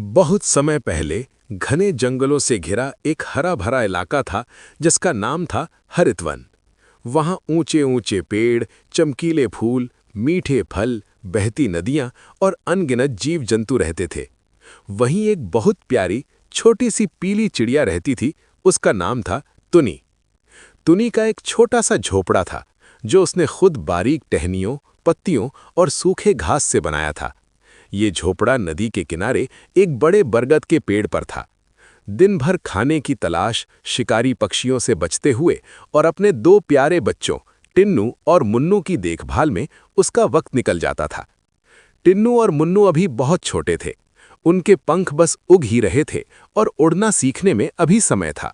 बहुत समय पहले घने जंगलों से घिरा एक हरा भरा इलाका था जिसका नाम था हरितवन। वहां ऊंचे ऊंचे पेड़, चमकीले फूल, मीठे फल, बहती नदियां और अनगिनत जीव जंतु रहते थे। वहीं एक बहुत प्यारी छोटी सी पीली चिड़िया रहती थी। उसका नाम था तुनी। तुनी का एक छोटा सा झोपड़ा था जो उसने खुद बारीक टहनियों, पत्तियों और सूखे घास से बनाया था। ये झोपड़ा नदी के किनारे एक बड़े बरगद के पेड़ पर था। दिन भर खाने की तलाश, शिकारी पक्षियों से बचते हुए और अपने दो प्यारे बच्चों टिन्नू और मुन्नू की देखभाल में उसका वक्त निकल जाता था। टिन्नू और मुन्नू अभी बहुत छोटे थे। उनके पंख बस उग ही रहे थे और उड़ना सीखने में अभी समय था।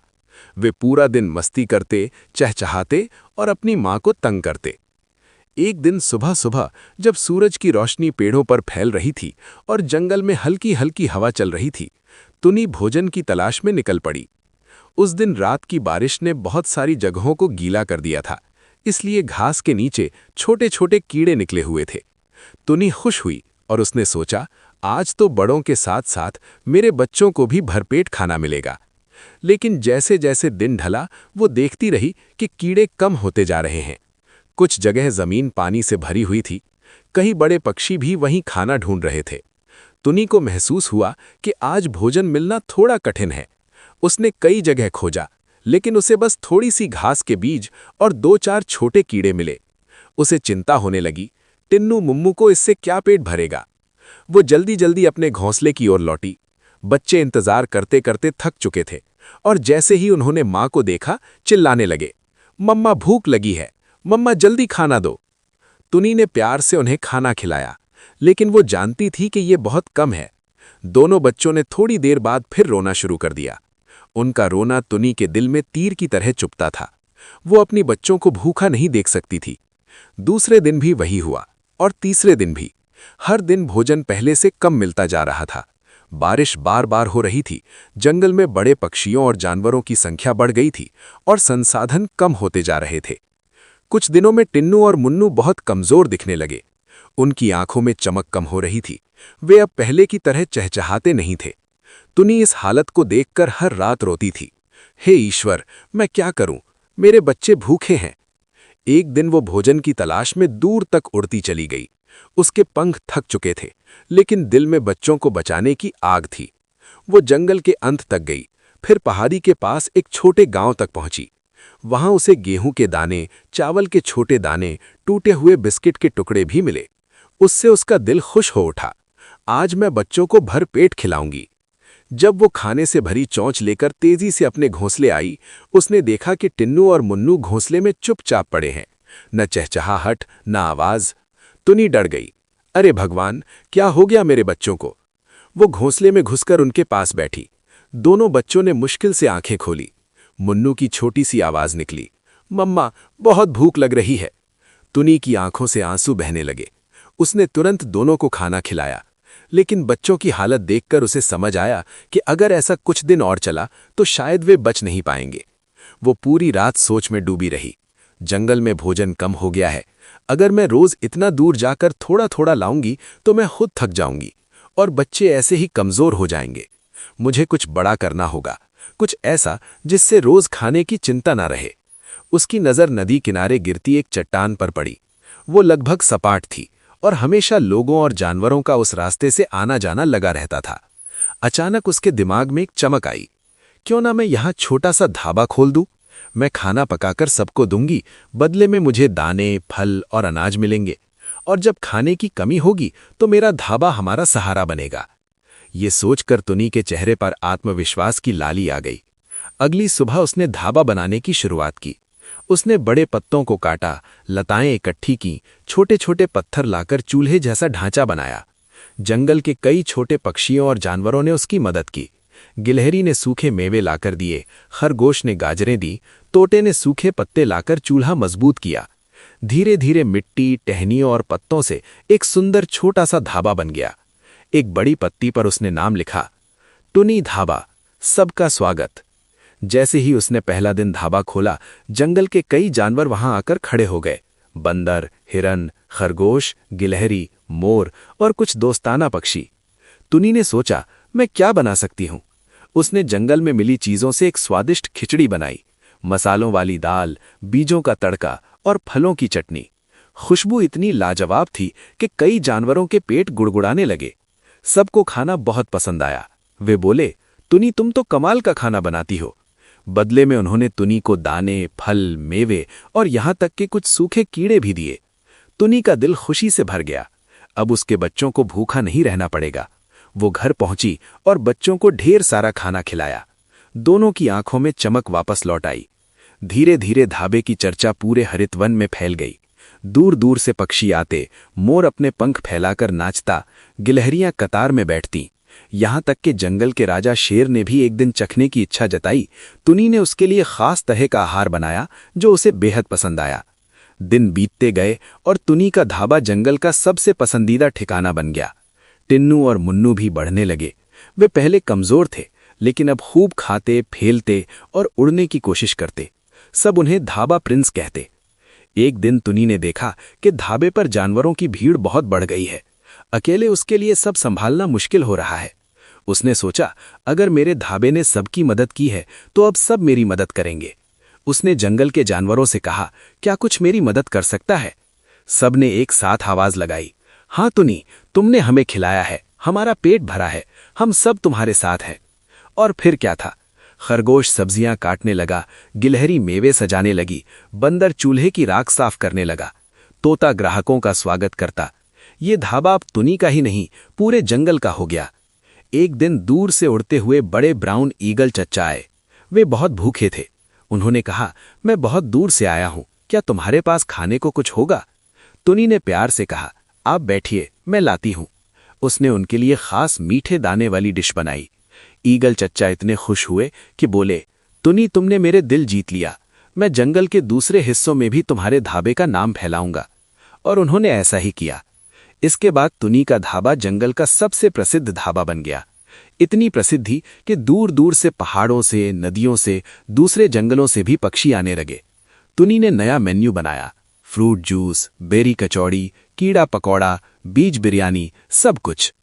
वे पूरा दिन मस्ती करते, चहचहाते और अपनी माँ को तंग करते। एक दिन सुबह सुबह जब सूरज की रोशनी पेड़ों पर फैल रही थी और जंगल में हल्की हल्की हवा चल रही थी, तुनी भोजन की तलाश में निकल पड़ी। उस दिन रात की बारिश ने बहुत सारी जगहों को गीला कर दिया था, इसलिए घास के नीचे छोटे छोटे कीड़े निकले हुए थे। तुनी खुश हुई और उसने सोचा, आज तो बड़ों के साथ साथ मेरे बच्चों को भी भरपेट खाना मिलेगा। लेकिन जैसे जैसे दिन ढला, वो देखती रही कि कीड़े कम होते जा रहे हैं। कुछ जगह जमीन पानी से भरी हुई थी। कई बड़े पक्षी भी वहीं खाना ढूंढ रहे थे। तुनी को महसूस हुआ कि आज भोजन मिलना थोड़ा कठिन है। उसने कई जगह खोजा, लेकिन उसे बस थोड़ी सी घास के बीज और दो चार छोटे कीड़े मिले। उसे चिंता होने लगी, टिन्नू मुम्मू को इससे क्या पेट भरेगा। वो जल्दी जल्दी अपने घोंसले की ओर लौटी। बच्चे इंतजार करते करते थक चुके थे और जैसे ही उन्होंने माँ को देखा, चिल्लाने लगे, मम्मा भूख लगी है, मम्मा जल्दी खाना दो। तुनी ने प्यार से उन्हें खाना खिलाया, लेकिन वो जानती थी कि ये बहुत कम है। दोनों बच्चों ने थोड़ी देर बाद फिर रोना शुरू कर दिया। उनका रोना तुनी के दिल में तीर की तरह चुभता था। वो अपनी बच्चों को भूखा नहीं देख सकती थी। दूसरे दिन भी वही हुआ और तीसरे दिन भी। हर दिन भोजन पहले से कम मिलता जा रहा था। बारिश बार बार हो रही थी। जंगल में बड़े पक्षियों और जानवरों की संख्या बढ़ गई थी और संसाधन कम होते जा रहे थे। कुछ दिनों में टिन्नू और मुन्नू बहुत कमजोर दिखने लगे। उनकी आंखों में चमक कम हो रही थी। वे अब पहले की तरह चहचहाते नहीं थे। तुनी इस हालत को देखकर हर रात रोती थी, हे ईश्वर, मैं क्या करूं, मेरे बच्चे भूखे हैं। एक दिन वो भोजन की तलाश में दूर तक उड़ती चली गई। उसके पंख थक चुके थे, लेकिन दिल में बच्चों को बचाने की आग थी। वो जंगल के अंत तक गई, फिर पहाड़ी के पास एक छोटे गांव तक पहुंची। वहां उसे गेहूं के दाने, चावल के छोटे दाने, टूटे हुए बिस्किट के टुकड़े भी मिले। उससे उसका दिल खुश हो उठा। आज मैं बच्चों को भर पेट खिलाऊंगी। जब वो खाने से भरी चोंच लेकर तेजी से अपने घोंसले आई, उसने देखा कि टिन्नू और मुन्नू घोंसले में चुपचाप पड़े हैं। न चहचहाहट, न आवाज। तुनी डर गई। अरे भगवान, क्या हो गया मेरे बच्चों को? वो घोंसले में घुसकर उनके पास बैठी। दोनों बच्चों ने मुश्किल से आंखें खोली। मुन्नू की छोटी सी आवाज निकली, मम्मा बहुत भूख लग रही है। तुनी की आंखों से आंसू बहने लगे। उसने तुरंत दोनों को खाना खिलाया, लेकिन बच्चों की हालत देखकर उसे समझ आया कि अगर ऐसा कुछ दिन और चला तो शायद वे बच नहीं पाएंगे। वो पूरी रात सोच में डूबी रही। जंगल में भोजन कम हो गया है। अगर मैं रोज इतना दूर जाकर थोड़ा थोड़ा लाऊंगी तो मैं खुद थक जाऊंगी और बच्चे ऐसे ही कमजोर हो जाएंगे। मुझे कुछ बड़ा करना होगा, कुछ ऐसा जिससे रोज खाने की चिंता ना रहे। उसकी नज़र नदी किनारे गिरती एक चट्टान पर पड़ी। वो लगभग सपाट थी और हमेशा लोगों और जानवरों का उस रास्ते से आना जाना लगा रहता था। अचानक उसके दिमाग में एक चमक आई, क्यों ना मैं यहाँ छोटा सा ढाबा खोल दूं? मैं खाना पकाकर सबको दूंगी, बदले में मुझे दाने, फल और अनाज मिलेंगे, और जब खाने की कमी होगी तो मेरा ढाबा हमारा सहारा बनेगा। ये सोचकर तुनी के चेहरे पर आत्मविश्वास की लाली आ गई। अगली सुबह उसने ढाबा बनाने की शुरुआत की। उसने बड़े पत्तों को काटा, लताएं इकट्ठी की, छोटे छोटे पत्थर लाकर चूल्हे जैसा ढांचा बनाया। जंगल के कई छोटे पक्षियों और जानवरों ने उसकी मदद की। गिलहरी ने सूखे मेवे लाकर दिए, खरगोश ने गाजरें दी, तोते ने सूखे पत्ते लाकर चूल्हा मजबूत किया। धीरे धीरे मिट्टी, टहनियों और पत्तों से एक सुंदर छोटा सा ढाबा बन गया। एक बड़ी पत्ती पर उसने नाम लिखा, टुनी ढाबा, सबका स्वागत। जैसे ही उसने पहला दिन ढाबा खोला, जंगल के कई जानवर वहां आकर खड़े हो गए। बंदर, हिरन, खरगोश, गिलहरी, मोर और कुछ दोस्ताना पक्षी। तुनी ने सोचा, मैं क्या बना सकती हूँ? उसने जंगल में मिली चीजों से एक स्वादिष्ट खिचड़ी बनाई। मसालों वाली दाल, बीजों का तड़का और फलों की चटनी। खुशबू इतनी लाजवाब थी कि कई जानवरों के पेट गुड़गुड़ाने लगे। सबको खाना बहुत पसंद आया। वे बोले, तुनी तुम तो कमाल का खाना बनाती हो। बदले में उन्होंने तुनी को दाने, फल, मेवे और यहां तक कि कुछ सूखे कीड़े भी दिए। तुनी का दिल खुशी से भर गया। अब उसके बच्चों को भूखा नहीं रहना पड़ेगा। वो घर पहुंची और बच्चों को ढेर सारा खाना खिलाया। दोनों की आंखों में चमक वापस लौट आई। धीरे धीरे धाबे की चर्चा पूरे हरितवन में फैल गई। दूर दूर से पक्षी आते, मोर अपने पंख फैलाकर नाचता, गिलहरियां कतार में बैठती। यहां तक कि जंगल के राजा शेर ने भी एक दिन चखने की इच्छा जताई। तुनी ने उसके लिए खास तरह का आहार बनाया जो उसे बेहद पसंद आया। दिन बीतते गए और तुनी का धाबा जंगल का सबसे पसंदीदा ठिकाना बन गया। टिन्नू और मुन्नू भी बढ़ने लगे। वे पहले कमजोर थे, लेकिन अब खूब खाते, फेलते और उड़ने की कोशिश करते। सब उन्हें धाबा प्रिंस कहते। एक दिन तुनी ने देखा कि धाबे पर जानवरों की भीड़ बहुत बढ़ गई है। अकेले उसके लिए सब संभालना मुश्किल हो रहा है। उसने सोचा, अगर मेरे धाबे ने सबकी मदद की है तो अब सब मेरी मदद करेंगे। उसने जंगल के जानवरों से कहा, क्या कुछ मेरी मदद कर सकता है? सबने एक साथ आवाज लगाई, हाँ तुनी, तुमने हमें खिलाया है, हमारा पेट भरा है, हम सब तुम्हारे साथ हैं। और फिर क्या था? खरगोश सब्जियां काटने लगा, गिलहरी मेवे सजाने लगी, बंदर चूल्हे की राख साफ करने लगा, तोता ग्राहकों का स्वागत करता। ये धाबा अब तुनी का ही नहीं, पूरे जंगल का हो गया। एक दिन दूर से उड़ते हुए बड़े ब्राउन ईगल चच्चा आए। वे बहुत भूखे थे। उन्होंने कहा, मैं बहुत दूर से आया हूं, क्या तुम्हारे पास खाने को कुछ होगा? तुनी ने प्यार से कहा, आप बैठिए, मैं लाती हूं। उसने उनके लिए खास मीठे दाने वाली डिश बनाई। ईगल चच्चा इतने खुश हुए कि बोले, तुनी, तुमने मेरे दिल जीत लिया। मैं जंगल के दूसरे हिस्सों में भी तुम्हारे धाबे का नाम फैलाऊंगा। और उन्होंने ऐसा ही किया। इसके बाद तुनी का धाबा जंगल का सबसे प्रसिद्ध धाबा बन गया। इतनी प्रसिद्धि कि दूर दूर से पहाड़ों से, नदियों से, दूसरे जंगलों से भी पक्षी आने लगे। तुनी ने नया मेन्यू बनाया, फ्रूट जूस, बेरी कचौड़ी, कीड़ा पकौड़ा, बीज बिरयानी, सब कुछ।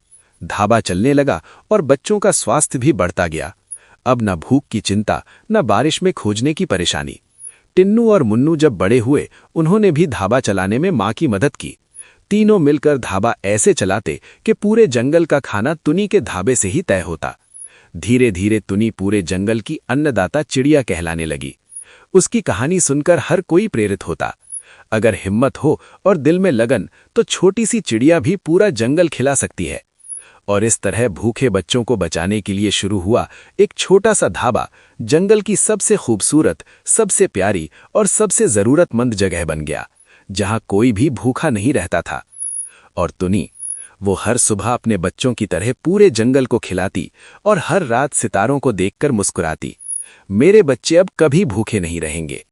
धाबा चलने लगा और बच्चों का स्वास्थ्य भी बढ़ता गया। अब न भूख की चिंता, न बारिश में खोजने की परेशानी। टिन्नू और मुन्नू जब बड़े हुए, उन्होंने भी धाबा चलाने में मां की मदद की। तीनों मिलकर धाबा ऐसे चलाते कि पूरे जंगल का खाना तुनी के धाबे से ही तय होता। धीरे धीरे तुनी पूरे जंगल की अन्नदाता चिड़िया कहलाने लगी। उसकी कहानी सुनकर हर कोई प्रेरित होता। अगर हिम्मत हो और दिल में लगन, तो छोटी सी चिड़िया भी पूरा जंगल खिला सकती है। और इस तरह भूखे बच्चों को बचाने के लिए शुरू हुआ एक छोटा सा धाबा जंगल की सबसे खूबसूरत, सबसे प्यारी और सबसे जरूरतमंद जगह बन गया, जहां कोई भी भूखा नहीं रहता था। और तुनी, वो हर सुबह अपने बच्चों की तरह पूरे जंगल को खिलाती और हर रात सितारों को देखकर मुस्कुराती। मेरे बच्चे अब कभी भूखे नहीं रहेंगे।